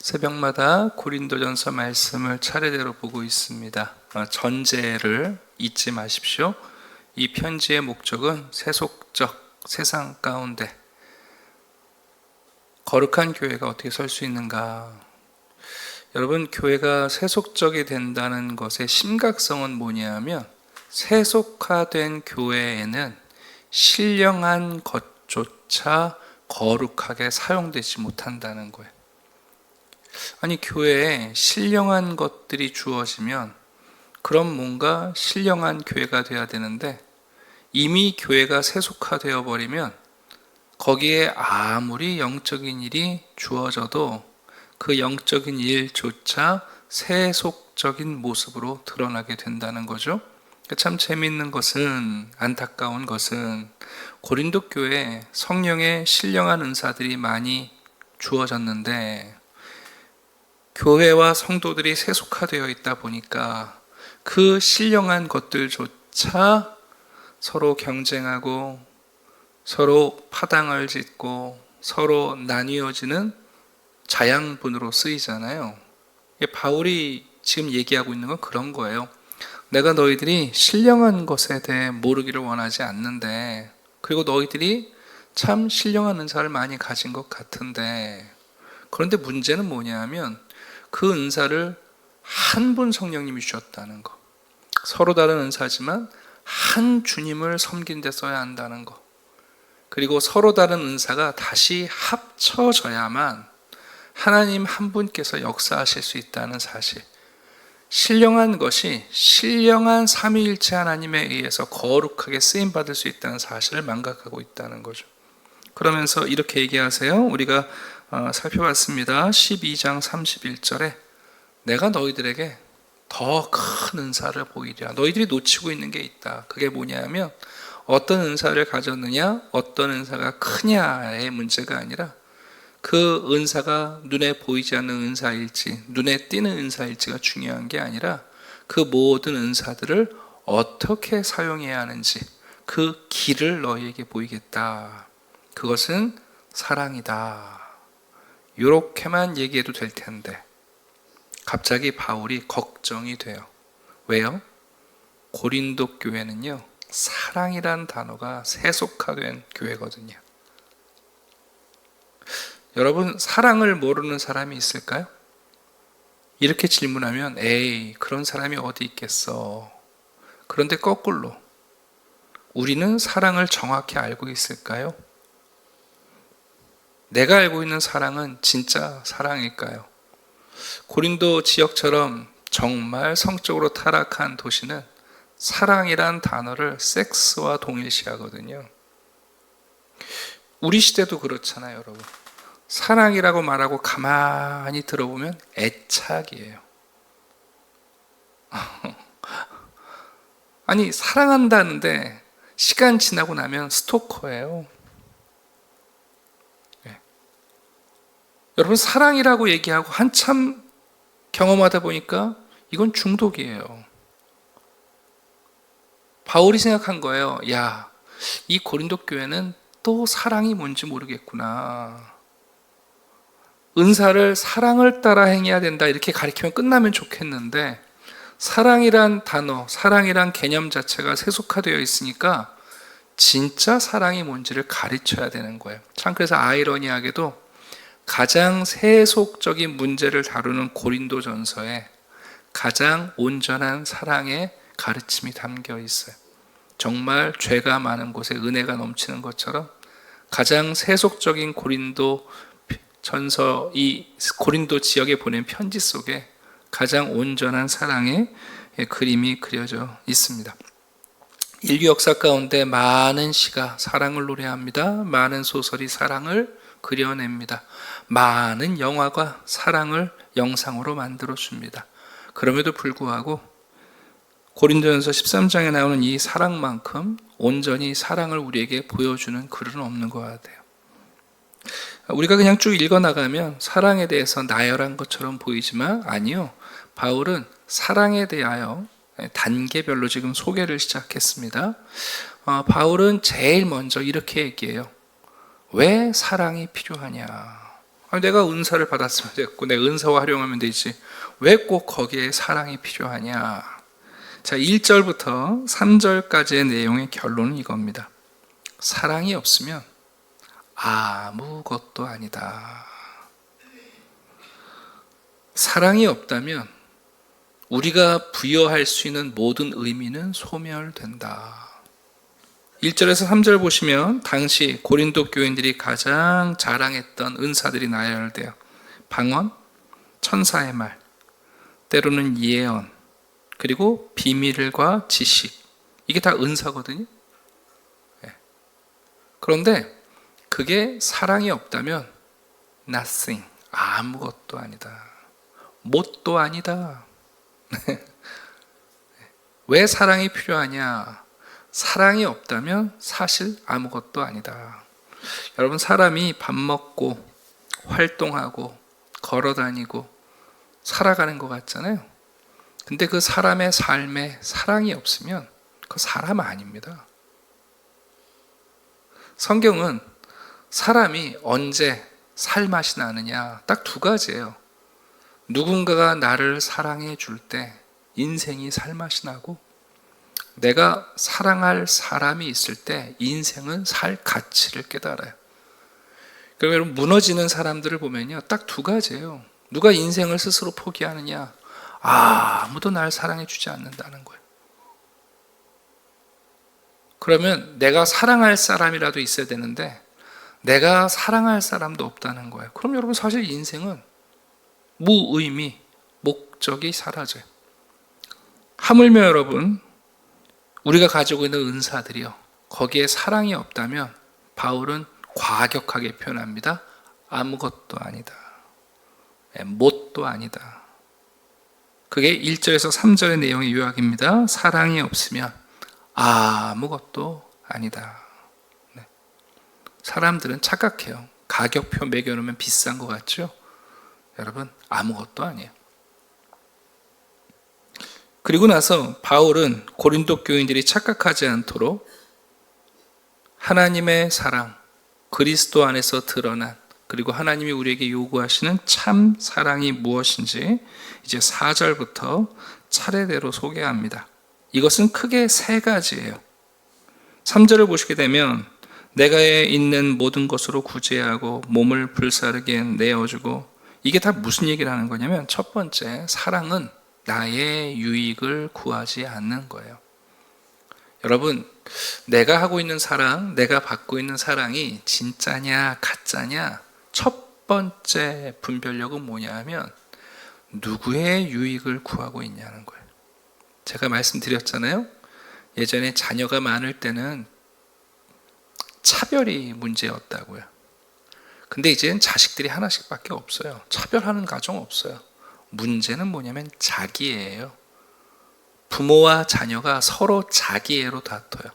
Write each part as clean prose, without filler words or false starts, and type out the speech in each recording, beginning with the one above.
새벽마다 고린도전서 말씀을 차례대로 보고 있습니다. 전제를 잊지 마십시오. 이 편지의 목적은 세속적 세상 가운데 거룩한 교회가 어떻게 설 수 있는가? 여러분, 교회가 세속적이 된다는 것의 심각성은 뭐냐면 세속화된 교회에는 신령한 것조차 거룩하게 사용되지 못한다는 거예요. 아니, 교회에 신령한 것들이 주어지면 그럼 뭔가 신령한 교회가 돼야 되는데 이미 교회가 세속화되어 버리면 거기에 아무리 영적인 일이 주어져도 그 영적인 일조차 세속적인 모습으로 드러나게 된다는 거죠. 참 재미있는 것은, 안타까운 것은 고린도 교회에 성령의 신령한 은사들이 많이 주어졌는데 교회와 성도들이 세속화되어 있다 보니까 그 신령한 것들조차 서로 경쟁하고 서로 파당을 짓고 서로 나뉘어지는 자양분으로 쓰이잖아요. 바울이 지금 얘기하고 있는 건 그런 거예요. 내가 너희들이 신령한 것에 대해 모르기를 원하지 않는데, 그리고 너희들이 참 신령한 은사를 많이 가진 것 같은데, 그런데 문제는 뭐냐면 그 은사를 한 분 성령님이 주셨다는 거. 서로 다른 은사지만 한 주님을 섬긴 데 써야 한다는 거. 그리고 서로 다른 은사가 다시 합쳐져야만 하나님 한 분께서 역사하실 수 있다는 사실. 신령한 것이 신령한 삼위일체 하나님에 의해서 거룩하게 쓰임받을 수 있다는 사실을 망각하고 있다는 거죠. 그러면서 이렇게 얘기하세요. 우리가 살펴봤습니다. 12장 31절에 내가 너희들에게 더 큰 은사를 보이리라. 너희들이 놓치고 있는 게 있다. 그게 뭐냐면 어떤 은사를 가졌느냐, 어떤 은사가 크냐의 문제가 아니라 그 은사가 눈에 보이지 않는 은사일지, 눈에 띄는 은사일지가 중요한 게 아니라 그 모든 은사들을 어떻게 사용해야 하는지 그 길을 너희에게 보이겠다. 그것은 사랑이다. 이렇게만 얘기해도 될 텐데 갑자기 바울이 걱정이 돼요. 왜요? 고린도 교회는요, 사랑이란 단어가 세속화된 교회거든요. 여러분, 사랑을 모르는 사람이 있을까요? 이렇게 질문하면 에이, 그런 사람이 어디 있겠어. 그런데 거꾸로 우리는 사랑을 정확히 알고 있을까요? 내가 알고 있는 사랑은 진짜 사랑일까요? 고린도 지역처럼 정말 성적으로 타락한 도시는 사랑이란 단어를 섹스와 동일시하거든요. 우리 시대도 그렇잖아요, 여러분. 사랑이라고 말하고 가만히 들어보면 애착이에요. 아니, 사랑한다는데 시간 지나고 나면 스토커예요. 네. 여러분, 사랑이라고 얘기하고 한참 경험하다 보니까 이건 중독이에요. 바울이 생각한 거예요. 야, 이 고린도 교회는 또 사랑이 뭔지 모르겠구나. 은사를 사랑을 따라 행해야 된다 이렇게 가르치면 끝나면 좋겠는데 사랑이란 단어, 사랑이란 개념 자체가 세속화되어 있으니까 진짜 사랑이 뭔지를 가르쳐야 되는 거예요. 참 그래서 아이러니하게도 가장 세속적인 문제를 다루는 고린도전서에 가장 온전한 사랑의 가르침이 담겨 있어요. 정말 죄가 많은 곳에 은혜가 넘치는 것처럼 가장 세속적인 고린도 전서, 이 고린도 지역에 보낸 편지 속에 가장 온전한 사랑의 그림이 그려져 있습니다. 인류 역사 가운데 많은 시가 사랑을 노래합니다. 많은 소설이 사랑을 그려냅니다. 많은 영화가 사랑을 영상으로 만들어줍니다. 그럼에도 불구하고 고린도전서 13장에 나오는 이 사랑만큼 온전히 사랑을 우리에게 보여주는 글은 없는 것 같아요. 우리가 그냥 쭉 읽어나가면 사랑에 대해서 나열한 것처럼 보이지만 아니요. 바울은 사랑에 대하여 단계별로 지금 소개를 시작했습니다. 바울은 제일 먼저 이렇게 얘기해요. 왜 사랑이 필요하냐? 내가 은사를 받았으면 됐고 내 은사와 활용하면 되지. 왜 꼭 거기에 사랑이 필요하냐? 자, 1절부터 3절까지의 내용의 결론은 이겁니다. 사랑이 없으면 아무것도 아니다. 사랑이 없다면 우리가 부여할 수 있는 모든 의미는 소멸된다. 1절에서 3절 보시면 당시 고린도 교인들이 가장 자랑했던 은사들이 나열돼요. 방언, 천사의 말, 때로는 예언, 그리고 비밀과 지식. 이게 다 은사거든요. 그런데 그게 사랑이 없다면 nothing, 아무것도 아니다. 뭣도 아니다. 왜 사랑이 필요하냐? 사랑이 없다면 사실 아무것도 아니다. 여러분, 사람이 밥 먹고 활동하고 걸어다니고 살아가는 것 같잖아요. 근데 그 사람의 삶에 사랑이 없으면 그 사람 아닙니다. 성경은 사람이 언제 살맛이 나느냐 딱 두 가지예요. 누군가가 나를 사랑해 줄 때 인생이 살맛이 나고, 내가 사랑할 사람이 있을 때 인생은 살 가치를 깨달아요. 그러면 여러분, 무너지는 사람들을 보면요, 딱 두 가지예요. 누가 인생을 스스로 포기하느냐? 아무도 날 사랑해 주지 않는다는 거예요. 그러면 내가 사랑할 사람이라도 있어야 되는데 내가 사랑할 사람도 없다는 거예요. 그럼 여러분, 사실 인생은 무의미, 목적이 사라져요. 하물며 여러분, 우리가 가지고 있는 은사들이요, 거기에 사랑이 없다면 바울은 과격하게 표현합니다. 아무것도 아니다. 뭣도 아니다. 그게 1절에서 3절의 내용의 요약입니다. 사랑이 없으면 아무것도 아니다. 사람들은 착각해요. 가격표 매겨놓으면 비싼 것 같죠? 여러분, 아무것도 아니에요. 그리고 나서 바울은 고린도 교인들이 착각하지 않도록 하나님의 사랑, 그리스도 안에서 드러난, 그리고 하나님이 우리에게 요구하시는 참 사랑이 무엇인지 이제 4절부터 차례대로 소개합니다. 이것은 크게 세 가지예요. 3절을 보시게 되면 내가 있는 모든 것으로 구제하고 몸을 불사르게 내어주고, 이게 다 무슨 얘기를 하는 거냐면, 첫 번째, 사랑은 나의 유익을 구하지 않는 거예요. 여러분, 내가 하고 있는 사랑, 내가 받고 있는 사랑이 진짜냐 가짜냐, 첫 번째 분별력은 뭐냐 하면 누구의 유익을 구하고 있냐는 거예요. 제가 말씀드렸잖아요. 예전에 자녀가 많을 때는 차별이 문제였다고요. 근데 이제는 자식들이 하나씩밖에 없어요. 차별하는 가정 없어요. 문제는 뭐냐면 자기애예요. 부모와 자녀가 서로 자기애로 다퉈요.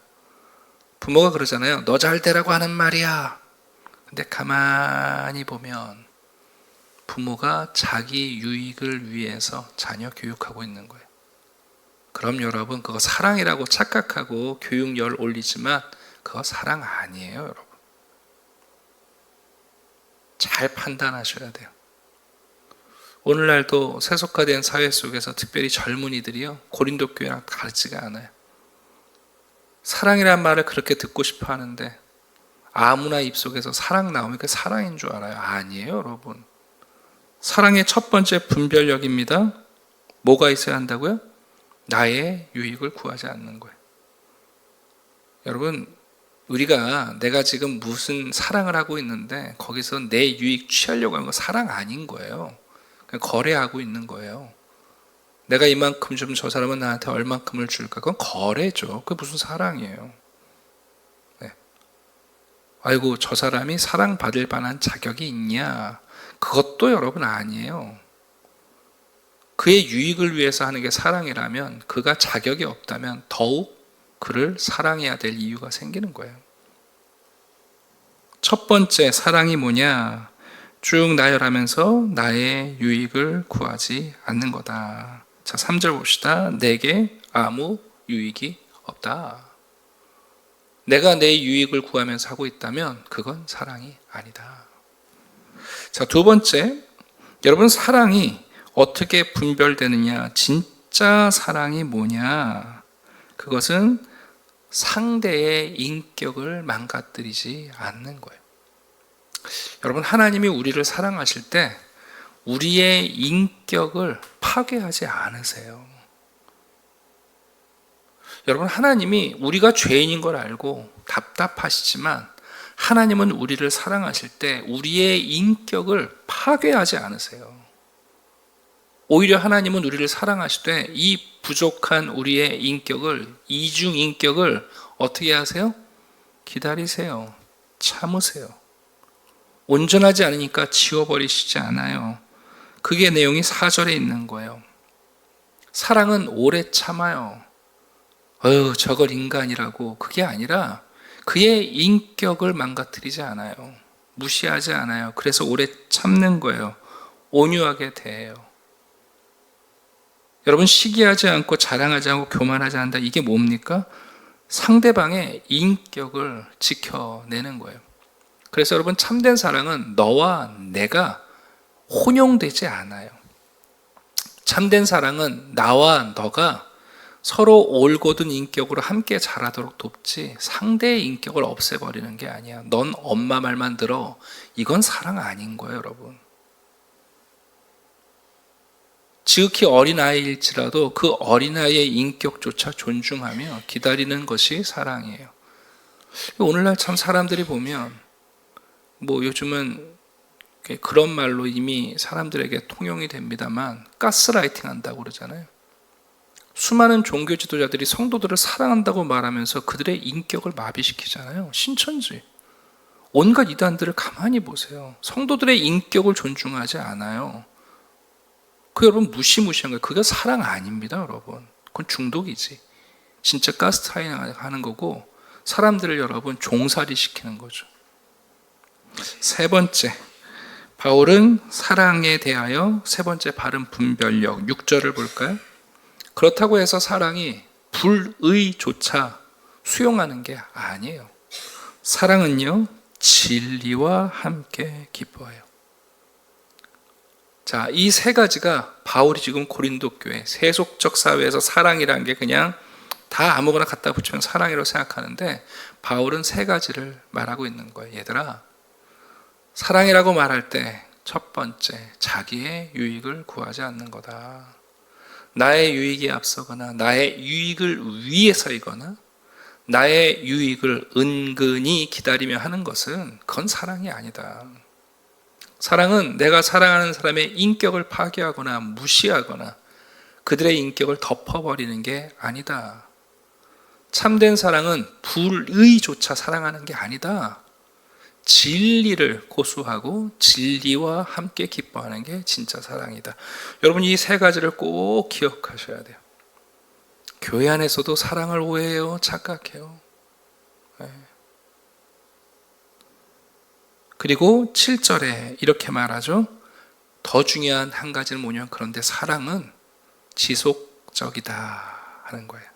부모가 그러잖아요. 너 잘 되라고 하는 말이야. 근데 가만히 보면 부모가 자기 유익을 위해서 자녀 교육하고 있는 거예요. 그럼 여러분, 그거 사랑이라고 착각하고 교육열 올리지만 그거 사랑 아니에요, 여러분. 잘 판단하셔야 돼요. 오늘날도 세속화된 사회 속에서 특별히 젊은이들이요, 고린도 교회랑 다르지가 않아요. 사랑이란 말을 그렇게 듣고 싶어 하는데 아무나 입속에서 사랑 나오면 그게 사랑인 줄 알아요. 아니에요, 여러분. 사랑의 첫 번째 분별력입니다. 뭐가 있어야 한다고요? 나의 유익을 구하지 않는 거예요. 여러분, 우리가 내가 지금 무슨 사랑을 하고 있는데 거기서 내 유익 취하려고 하는 거 사랑 아닌 거예요. 그냥 거래하고 있는 거예요. 내가 이만큼 좀 저 사람은 나한테 얼만큼을 줄까? 그건 거래죠. 그게 무슨 사랑이에요. 네. 아이고, 저 사람이 사랑받을 만한 자격이 있냐? 그것도 여러분 아니에요. 그의 유익을 위해서 하는 게 사랑이라면, 그가 자격이 없다면 더욱 그를 사랑해야 될 이유가 생기는 거예요. 첫 번째, 사랑이 뭐냐? 쭉 나열하면서 나의 유익을 구하지 않는 거다. 자, 3절 봅시다. 내게 아무 유익이 없다. 내가 내 유익을 구하면서 하고 있다면 그건 사랑이 아니다. 자, 두 번째, 여러분 사랑이 어떻게 분별되느냐? 진짜 사랑이 뭐냐? 그것은 상대의 인격을 망가뜨리지 않는 거예요. 여러분, 하나님이 우리를 사랑하실 때 우리의 인격을 파괴하지 않으세요. 여러분, 하나님이 우리가 죄인인 걸 알고 답답하시지만 하나님은 우리를 사랑하실 때 우리의 인격을 파괴하지 않으세요. 오히려 하나님은 우리를 사랑하실 때 이 부족한 우리의 인격을, 이중 인격을 어떻게 하세요? 기다리세요. 참으세요. 온전하지 않으니까 지워버리시지 않아요. 그게 내용이 4절에 있는 거예요. 사랑은 오래 참아요. 저걸 인간이라고. 그게 아니라 그의 인격을 망가뜨리지 않아요. 무시하지 않아요. 그래서 오래 참는 거예요. 온유하게 대해요. 여러분, 시기하지 않고 자랑하지 않고 교만하지 않는다. 이게 뭡니까? 상대방의 인격을 지켜내는 거예요. 그래서 여러분, 참된 사랑은 너와 내가 혼용되지 않아요. 참된 사랑은 나와 너가 서로 올곧은 인격으로 함께 자라도록 돕지 상대의 인격을 없애버리는 게 아니야. 넌 엄마 말만 들어. 이건 사랑 아닌 거예요, 여러분. 지극히 어린아이일지라도 그 어린아이의 인격조차 존중하며 기다리는 것이 사랑이에요. 오늘날 참 사람들이 보면 요즘은 그런 말로 이미 사람들에게 통용이 됩니다만 가스라이팅 한다고 그러잖아요. 수많은 종교 지도자들이 성도들을 사랑한다고 말하면서 그들의 인격을 마비시키잖아요. 신천지. 온갖 이단들을 가만히 보세요. 성도들의 인격을 존중하지 않아요. 여러분 무시무시한 거예요. 그게 사랑 아닙니다, 여러분. 그건 중독이지. 진짜 가스라이팅 하는 거고 사람들을 여러분 종살이 시키는 거죠. 세 번째, 바울은 사랑에 대하여 세 번째 바른 분별력 6절을 볼까요? 그렇다고 해서 사랑이 불의조차 수용하는 게 아니에요. 사랑은요, 진리와 함께 기뻐해요. 자, 이 세 가지가 바울이 지금 고린도 교회 세속적 사회에서 사랑이라는 게 그냥 다 아무거나 갖다 붙이면 사랑이라고 생각하는데 바울은 세 가지를 말하고 있는 거예요. 얘들아, 사랑이라고 말할 때 첫 번째, 자기의 유익을 구하지 않는 거다. 나의 유익이 앞서거나 나의 유익을 위해서이거나 나의 유익을 은근히 기다리며 하는 것은 그건 사랑이 아니다. 사랑은 내가 사랑하는 사람의 인격을 파괴하거나 무시하거나 그들의 인격을 덮어버리는 게 아니다. 참된 사랑은 불의조차 사랑하는 게 아니다. 진리를 고수하고 진리와 함께 기뻐하는 게 진짜 사랑이다. 여러분, 이 세 가지를 꼭 기억하셔야 돼요. 교회 안에서도 사랑을 오해해요. 착각해요. 네. 그리고 7절에 이렇게 말하죠. 더 중요한 한 가지는 뭐냐면 그런데 사랑은 지속적이다 하는 거예요.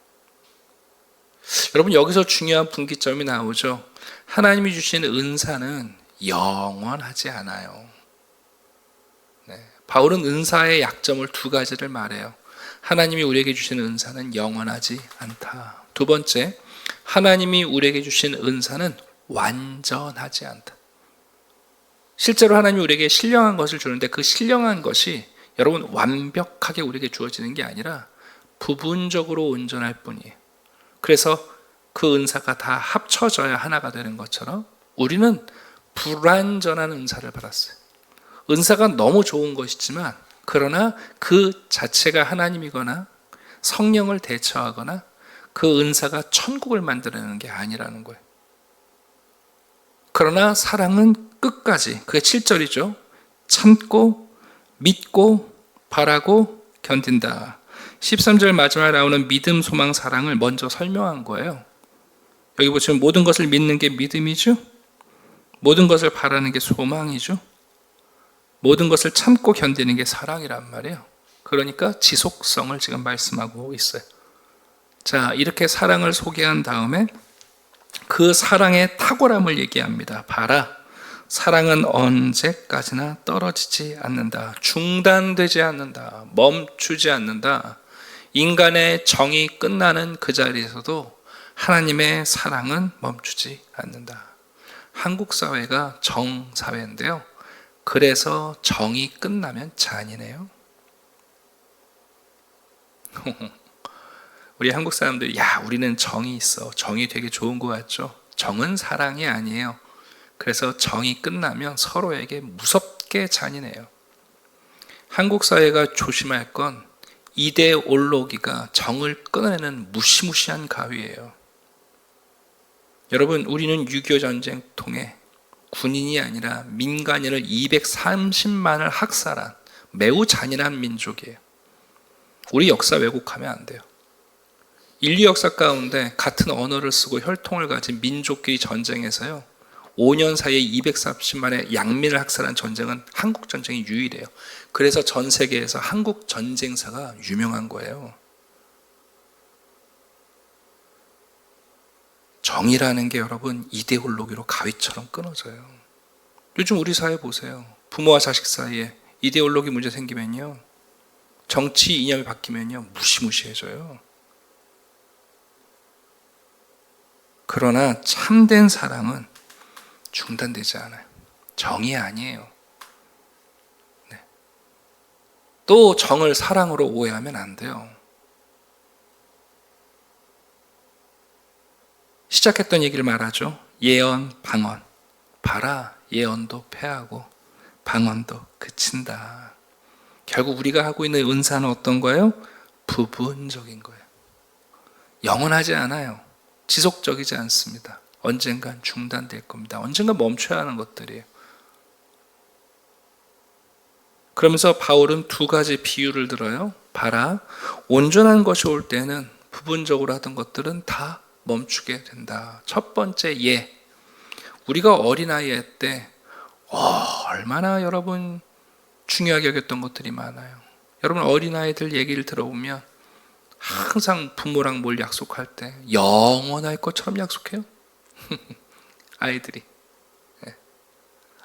여러분, 여기서 중요한 분기점이 나오죠. 하나님이 주신 은사는 영원하지 않아요. 네. 바울은 은사의 약점을 두 가지를 말해요. 하나님이 우리에게 주신 은사는 영원하지 않다. 두 번째, 하나님이 우리에게 주신 은사는 완전하지 않다. 실제로 하나님이 우리에게 신령한 것을 주는데 그 신령한 것이 여러분 완벽하게 우리에게 주어지는 게 아니라 부분적으로 온전할 뿐이에요. 그래서 그 은사가 다 합쳐져야 하나가 되는 것처럼 우리는 불완전한 은사를 받았어요. 은사가 너무 좋은 것이지만 그러나 그 자체가 하나님이거나 성령을 대처하거나 그 은사가 천국을 만들어내는 게 아니라는 거예요. 그러나 사랑은 끝까지, 그게 7절이죠. 참고 믿고 바라고 견딘다. 13절 마지막에 나오는 믿음, 소망, 사랑을 먼저 설명한 거예요. 여기 보시면 모든 것을 믿는 게 믿음이죠. 모든 것을 바라는 게 소망이죠. 모든 것을 참고 견디는 게 사랑이란 말이에요. 그러니까 지속성을 지금 말씀하고 있어요. 자, 이렇게 사랑을 소개한 다음에 그 사랑의 탁월함을 얘기합니다. 봐라, 사랑은 언제까지나 떨어지지 않는다. 중단되지 않는다. 멈추지 않는다. 인간의 정이 끝나는 그 자리에서도 하나님의 사랑은 멈추지 않는다. 한국 사회가 정사회인데요. 그래서 정이 끝나면 잔인해요. 우리 한국 사람들이 우리는 정이 있어. 정이 되게 좋은 것 같죠? 정은 사랑이 아니에요. 그래서 정이 끝나면 서로에게 무섭게 잔인해요. 한국 사회가 조심할 건 이데올로기가 정을 끊어내는 무시무시한 가위예요. 여러분, 우리는 6.25 전쟁 통해 군인이 아니라 민간인을 230만을 학살한 매우 잔인한 민족이에요. 우리 역사 왜곡하면 안 돼요. 인류 역사 가운데 같은 언어를 쓰고 혈통을 가진 민족끼리 전쟁에서요, 5년 사이에 230만의 양민을 학살한 전쟁은 한국 전쟁이 유일해요. 그래서 전 세계에서 한국 전쟁사가 유명한 거예요. 정의라는 게 여러분 이데올로기로 가위처럼 끊어져요. 요즘 우리 사회 보세요. 부모와 자식 사이에 이데올로기 문제 생기면요, 정치 이념이 바뀌면요, 무시무시해져요. 그러나 참된 사랑은 중단되지 않아요. 정이 아니에요. 네. 또 정을 사랑으로 오해하면 안 돼요. 시작했던 얘기를 말하죠. 예언, 방언. 봐라, 예언도 패하고 방언도 그친다. 결국 우리가 하고 있는 은사는 어떤 거예요? 부분적인 거예요. 영원하지 않아요. 지속적이지 않습니다. 언젠간 중단될 겁니다. 언젠간 멈춰야 하는 것들이에요. 그러면서 바울은 두 가지 비유를 들어요. 봐라, 온전한 것이 올 때는 부분적으로 하던 것들은 다 멈추게 된다. 첫 번째 예. 우리가 어린아이 때 얼마나 여러분 중요하게 여겼던 것들이 많아요. 여러분 어린아이들 얘기를 들어보면 항상 부모랑 뭘 약속할 때 영원할 것처럼 약속해요. 아이들이.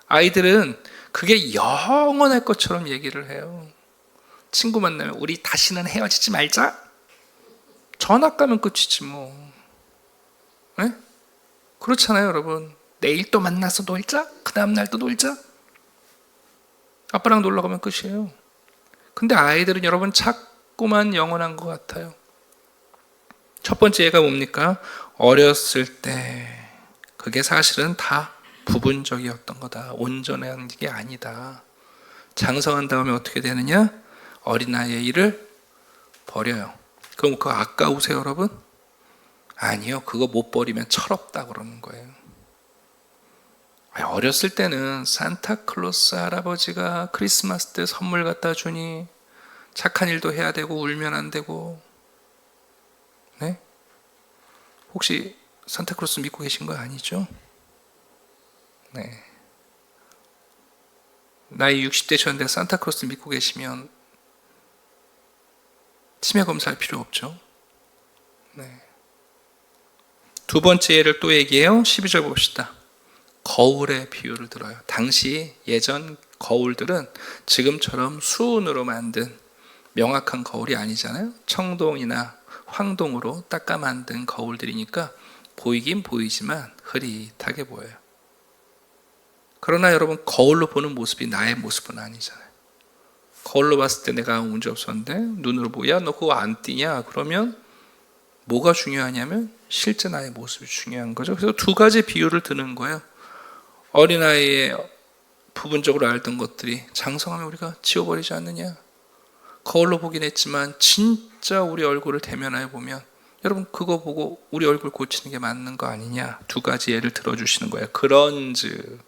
아이들은 그게 영원할 것처럼 얘기를 해요. 친구 만나면 우리 다시는 헤어지지 말자. 전학 가면 끝이지 뭐. 네? 그렇잖아요, 여러분. 내일 또 만나서 놀자. 그 다음 날 또 놀자. 아빠랑 놀러 가면 끝이에요. 근데 아이들은 여러분 자꾸만 영원한 것 같아요. 첫 번째 예가 뭡니까? 어렸을 때 그게 사실은 다 부분적이었던 거다. 온전한 게 아니다. 장성한 다음에 어떻게 되느냐? 어린아이의 일을 버려요. 그럼 그거 아까우세요, 여러분? 아니요. 그거 못 버리면 철없다 그러는 거예요. 어렸을 때는 산타클로스 할아버지가 크리스마스 때 선물 갖다 주니 착한 일도 해야 되고 울면 안 되고. 네? 혹시 산타클로스 믿고 계신 거 아니죠? 네. 나이 60대 셨는데 산타클로스 믿고 계시면 치매 검사할 필요 없죠. 네. 두 번째 예를 또 얘기해요. 12절 봅시다. 거울의 비유를 들어요. 당시 예전 거울들은 지금처럼 수은으로 만든 명확한 거울이 아니잖아요. 청동이나 황동으로 닦아 만든 거울들이니까 보이긴 보이지만 흐릿하게 보여요. 그러나 여러분 거울로 보는 모습이 나의 모습은 아니잖아요. 거울로 봤을 때 내가 아무 문제 없었는데 눈으로 보야 너 그거 안 띄냐? 그러면 뭐가 중요하냐면 실제 나의 모습이 중요한 거죠. 그래서 두 가지 비유를 드는 거예요. 어린아이의 부분적으로 알던 것들이 장성하면 우리가 지워버리지 않느냐. 거울로 보긴 했지만 진짜 우리 얼굴을 대면하여 보면 여러분 그거 보고 우리 얼굴 고치는 게 맞는 거 아니냐. 두 가지 예를 들어주시는 거예요. 그런즉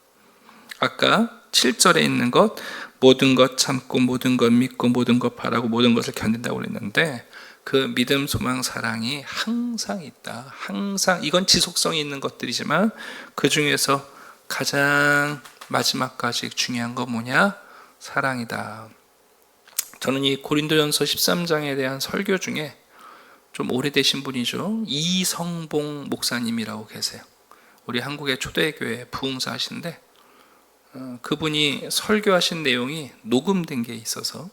아까 7절에 있는 것 모든 것 참고 모든 것 믿고 모든 것 바라고 모든 것을 견딘다고 그랬는데 그 믿음, 소망, 사랑이 항상 있다. 항상 이건 지속성이 있는 것들이지만 그 중에서 가장 마지막까지 중요한 건 뭐냐? 사랑이다. 저는 이 고린도전서 13장에 대한 설교 중에 좀 오래되신 분이죠. 이성봉 목사님이라고 계세요. 우리 한국의 초대교회 부흥사신데 그분이 설교하신 내용이 녹음된 게 있어서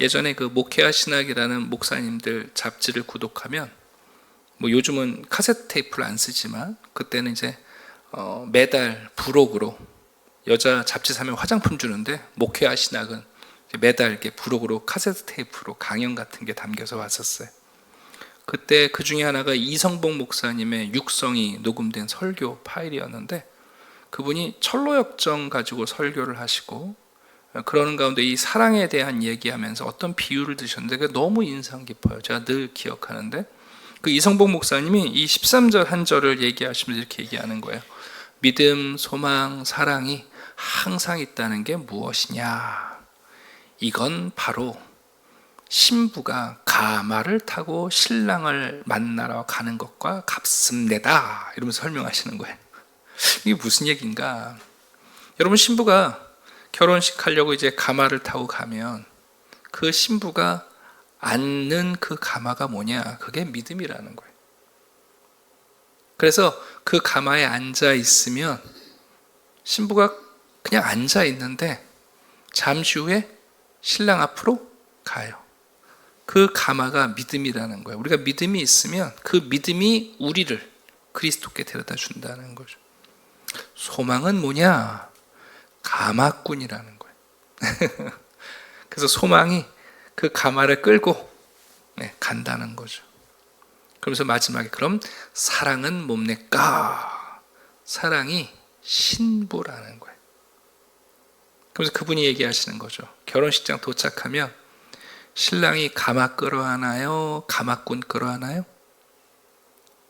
예전에 그 목회와 신학이라는 목사님들 잡지를 구독하면 뭐 요즘은 카세트 테이프를 안 쓰지만 그때는 이제 매달 부록으로 여자 잡지 사면 화장품 주는데 목회와 신학은 매달 이렇게 부록으로 카세트 테이프로 강연 같은 게 담겨서 왔었어요. 그때 그 중에 하나가 이성복 목사님의 육성이 녹음된 설교 파일이었는데 그분이 철로역정 가지고 설교를 하시고 그러는 가운데 이 사랑에 대한 얘기하면서 어떤 비유를 드셨는데 그게 너무 인상 깊어요. 제가 늘 기억하는데 그 이성복 목사님이 이 13절 한 절을 얘기하시면서 이렇게 얘기하는 거예요. 믿음, 소망, 사랑이 항상 있다는 게 무엇이냐? 이건 바로 신부가 가마를 타고 신랑을 만나러 가는 것과 같습니다. 이러면서 설명하시는 거예요. 이게 무슨 얘기인가? 여러분, 신부가 결혼식 하려고 이제 가마를 타고 가면 그 신부가 앉는 그 가마가 뭐냐? 그게 믿음이라는 거예요. 그래서 그 가마에 앉아 있으면 신부가 그냥 앉아 있는데 잠시 후에 신랑 앞으로 가요. 그 가마가 믿음이라는 거예요. 우리가 믿음이 있으면 그 믿음이 우리를 그리스도께 데려다 준다는 거죠. 소망은 뭐냐? 가마꾼이라는 거예요. 그래서 소망이 그 가마를 끌고 간다는 거죠. 그러면서 마지막에 그럼 사랑은 뭡니까? 사랑이 신부라는 거예요. 그래서 그분이 얘기하시는 거죠. 결혼식장 도착하면 신랑이 가마 끌어안아요? 가마꾼 끌어안아요?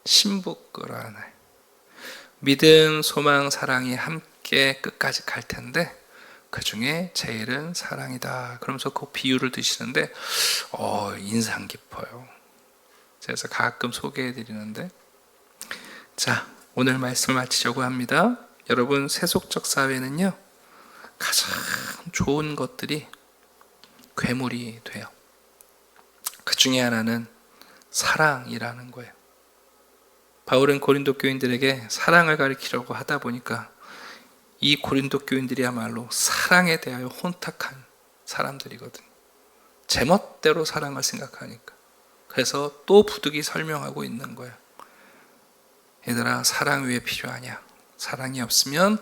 신부 끌어안아요. 믿음, 소망, 사랑이 함께 끝까지 갈 텐데 그 중에 제일은 사랑이다. 그러면서 그 비유를 드시는데 인상 깊어요. 그래서 가끔 소개해 드리는데 자, 오늘 말씀을 마치려고 합니다. 여러분, 세속적 사회는요 가장 좋은 것들이 괴물이 돼요. 그 중에 하나는 사랑이라는 거예요. 바울은 고린도 교인들에게 사랑을 가르치려고 하다 보니까 이 고린도 교인들이야말로 사랑에 대하여 혼탁한 사람들이거든요. 제멋대로 사랑을 생각하니까. 그래서 또 부득이 설명하고 있는 거예요. 얘들아, 사랑 왜 필요하냐? 사랑이 없으면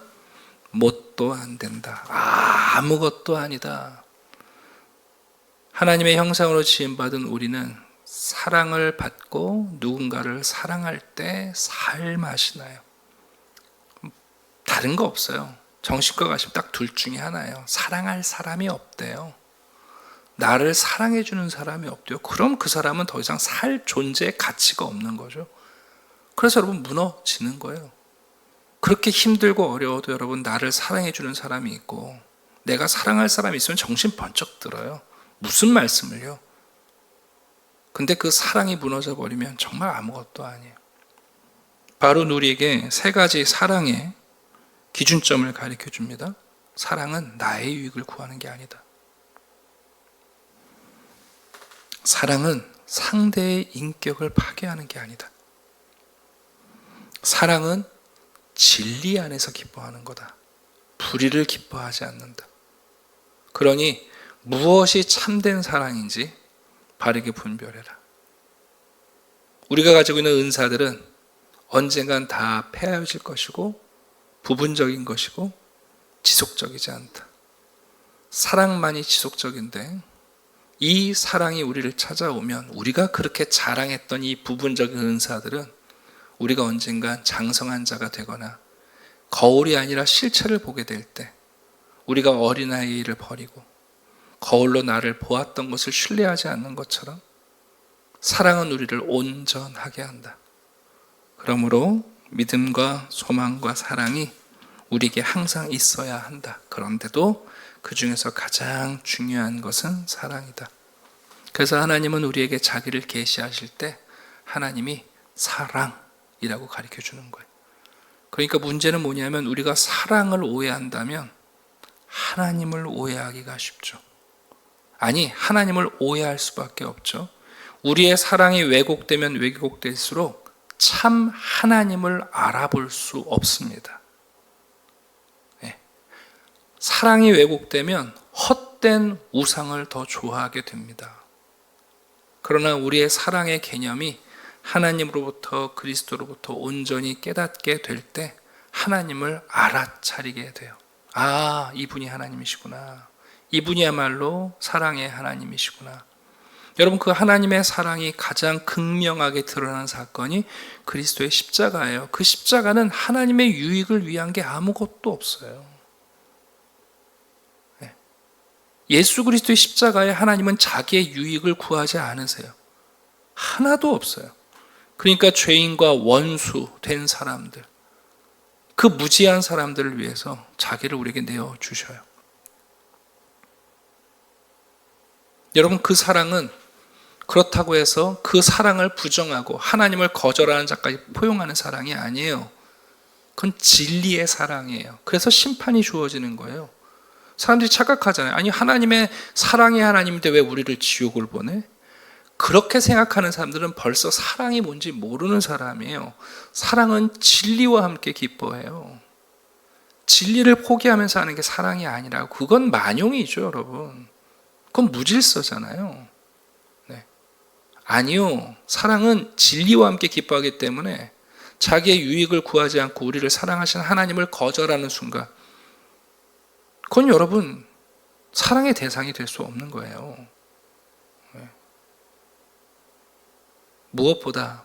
뭣도 안 된다. 아무것도 아니다. 하나님의 형상으로 지음받은 우리는 사랑을 받고 누군가를 사랑할 때 살맛이 나요. 다른 거 없어요. 정신과 가시면 딱 둘 중에 하나예요. 사랑할 사람이 없대요. 나를 사랑해주는 사람이 없대요. 그럼 그 사람은 더 이상 살 존재의 가치가 없는 거죠. 그래서 여러분 무너지는 거예요. 그렇게 힘들고 어려워도 여러분 나를 사랑해주는 사람이 있고 내가 사랑할 사람이 있으면 정신 번쩍 들어요. 무슨 말씀을요? 근데 그 사랑이 무너져 버리면 정말 아무것도 아니에요. 바로 우리에게 세 가지 사랑의 기준점을 가르쳐 줍니다. 사랑은 나의 유익을 구하는 게 아니다. 사랑은 상대의 인격을 파괴하는 게 아니다. 사랑은 진리 안에서 기뻐하는 거다. 불의를 기뻐하지 않는다. 그러니 무엇이 참된 사랑인지 바르게 분별해라. 우리가 가지고 있는 은사들은 언젠간 다 폐하여질 것이고 부분적인 것이고 지속적이지 않다. 사랑만이 지속적인데 이 사랑이 우리를 찾아오면 우리가 그렇게 자랑했던 이 부분적인 은사들은 우리가 언젠간 장성한 자가 되거나 거울이 아니라 실체를 보게 될 때 우리가 어린아이를 버리고 거울로 나를 보았던 것을 신뢰하지 않는 것처럼 사랑은 우리를 온전하게 한다. 그러므로 믿음과 소망과 사랑이 우리에게 항상 있어야 한다. 그런데도 그 중에서 가장 중요한 것은 사랑이다. 그래서 하나님은 우리에게 자기를 계시하실 때 하나님이 사랑이라고 가르쳐 주는 거예요. 그러니까 문제는 뭐냐면 우리가 사랑을 오해한다면 하나님을 오해하기가 쉽죠. 아니, 하나님을 오해할 수밖에 없죠. 우리의 사랑이 왜곡되면 왜곡될수록 참 하나님을 알아볼 수 없습니다. 네. 사랑이 왜곡되면 헛된 우상을 더 좋아하게 됩니다. 그러나 우리의 사랑의 개념이 하나님으로부터 그리스도로부터 온전히 깨닫게 될 때 하나님을 알아차리게 돼요. 아, 이분이 하나님이시구나. 이분이야말로 사랑의 하나님이시구나. 여러분, 그 하나님의 사랑이 가장 극명하게 드러난 사건이 그리스도의 십자가예요. 그 십자가는 하나님의 유익을 위한 게 아무것도 없어요. 예수 그리스도의 십자가에 하나님은 자기의 유익을 구하지 않으세요. 하나도 없어요. 그러니까 죄인과 원수 된 사람들, 그 무지한 사람들을 위해서 자기를 우리에게 내어주셔요. 여러분, 그 사랑은 그렇다고 해서 그 사랑을 부정하고 하나님을 거절하는 자까지 포용하는 사랑이 아니에요. 그건 진리의 사랑이에요. 그래서 심판이 주어지는 거예요. 사람들이 착각하잖아요. 아니, 하나님의 사랑의 하나님인데 왜 우리를 지옥을 보내? 그렇게 생각하는 사람들은 벌써 사랑이 뭔지 모르는 사람이에요. 사랑은 진리와 함께 기뻐해요. 진리를 포기하면서 하는 게 사랑이 아니라 그건 만용이죠, 여러분. 그건 무질서잖아요. 네. 아니요. 사랑은 진리와 함께 기뻐하기 때문에 자기의 유익을 구하지 않고 우리를 사랑하신 하나님을 거절하는 순간, 그건 여러분 사랑의 대상이 될 수 없는 거예요. 무엇보다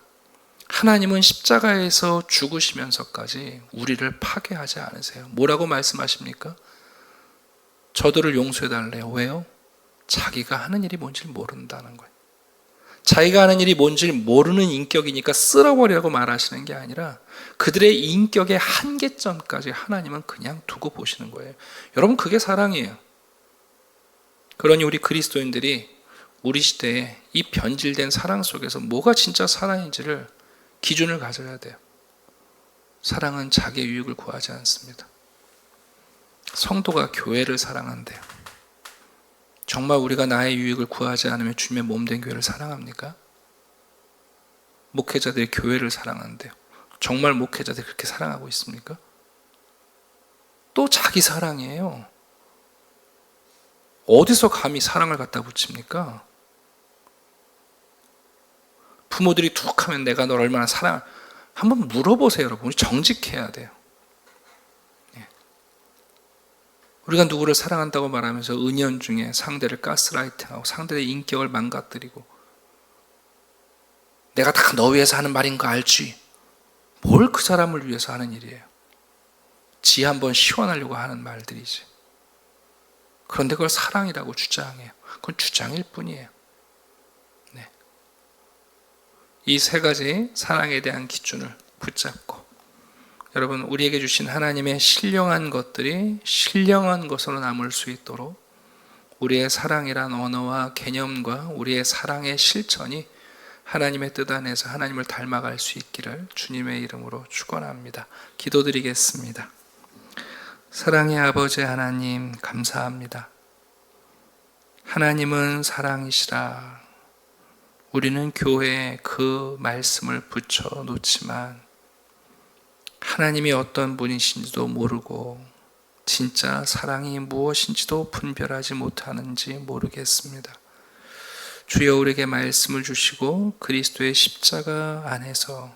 하나님은 십자가에서 죽으시면서까지 우리를 파괴하지 않으세요. 뭐라고 말씀하십니까? 저들을 용서해달래요. 왜요? 자기가 하는 일이 뭔지 모른다는 거예요. 자기가 하는 일이 뭔지 모르는 인격이니까 쓸어버리라고 말하시는 게 아니라 그들의 인격의 한계점까지 하나님은 그냥 두고 보시는 거예요. 여러분, 그게 사랑이에요. 그러니 우리 그리스도인들이 우리 시대에 이 변질된 사랑 속에서 뭐가 진짜 사랑인지를 기준을 가져야 돼요. 사랑은 자기의 유익을 구하지 않습니다. 성도가 교회를 사랑한대요. 정말 우리가 나의 유익을 구하지 않으면 주님의 몸된 교회를 사랑합니까? 목회자들이 교회를 사랑한대요. 정말 목회자들이 그렇게 사랑하고 있습니까? 또 자기 사랑이에요. 어디서 감히 사랑을 갖다 붙입니까? 부모들이 툭 하면 내가 널 얼마나 사랑, 한번 물어보세요, 여러분. 우리 정직해야 돼요. 우리가 누구를 사랑한다고 말하면서 은연중에 상대를 가스라이팅하고 상대의 인격을 망가뜨리고, 내가 다 너 위해서 하는 말인 거 알지? 뭘 그 사람을 위해서 하는 일이에요? 지 한번 시원하려고 하는 말들이지. 그런데 그걸 사랑이라고 주장해요. 그건 주장일 뿐이에요. 네. 이 세 가지 사랑에 대한 기준을 붙잡고, 여러분, 우리에게 주신 하나님의 신령한 것들이 신령한 것으로 남을 수 있도록 우리의 사랑이란 언어와 개념과 우리의 사랑의 실천이 하나님의 뜻 안에서 하나님을 닮아갈 수 있기를 주님의 이름으로 축원합니다. 기도드리겠습니다. 사랑의 아버지 하나님, 감사합니다. 하나님은 사랑이시라. 우리는 교회에 그 말씀을 붙여 놓지만 하나님이 어떤 분이신지도 모르고 진짜 사랑이 무엇인지도 분별하지 못하는지 모르겠습니다. 주여, 우리에게 말씀을 주시고 그리스도의 십자가 안에서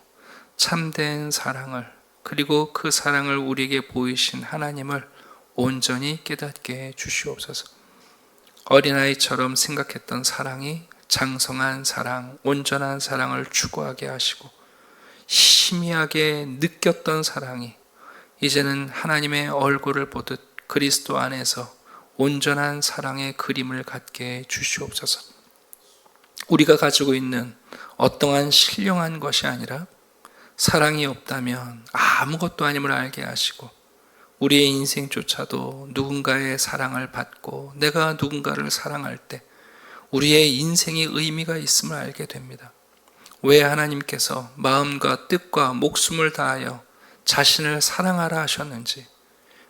참된 사랑을, 그리고 그 사랑을 우리에게 보이신 하나님을 온전히 깨닫게 해 주시옵소서. 어린아이처럼 생각했던 사랑이 장성한 사랑, 온전한 사랑을 추구하게 하시고, 희미하게 느꼈던 사랑이 이제는 하나님의 얼굴을 보듯 그리스도 안에서 온전한 사랑의 그림을 갖게 해 주시옵소서. 우리가 가지고 있는 어떠한 신령한 것이 아니라 사랑이 없다면 아무것도 아님을 알게 하시고, 우리의 인생조차도 누군가의 사랑을 받고 내가 누군가를 사랑할 때 우리의 인생이 의미가 있음을 알게 됩니다. 왜 하나님께서 마음과 뜻과 목숨을 다하여 자신을 사랑하라 하셨는지,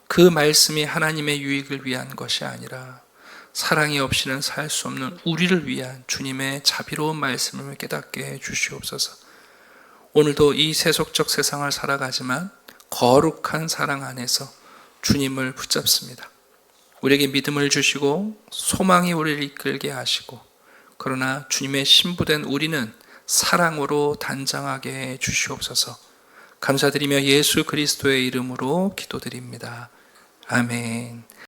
그 말씀이 하나님의 유익을 위한 것이 아니라 사랑이 없이는 살 수 없는 우리를 위한 주님의 자비로운 말씀을 깨닫게 해 주시옵소서. 오늘도 이 세속적 세상을 살아가지만 거룩한 사랑 안에서 주님을 붙잡습니다. 우리에게 믿음을 주시고 소망이 우리를 이끌게 하시고, 그러나 주님의 신부된 우리는 사랑으로 단장하게 해 주시옵소서. 감사드리며 예수 그리스도의 이름으로 기도드립니다. 아멘.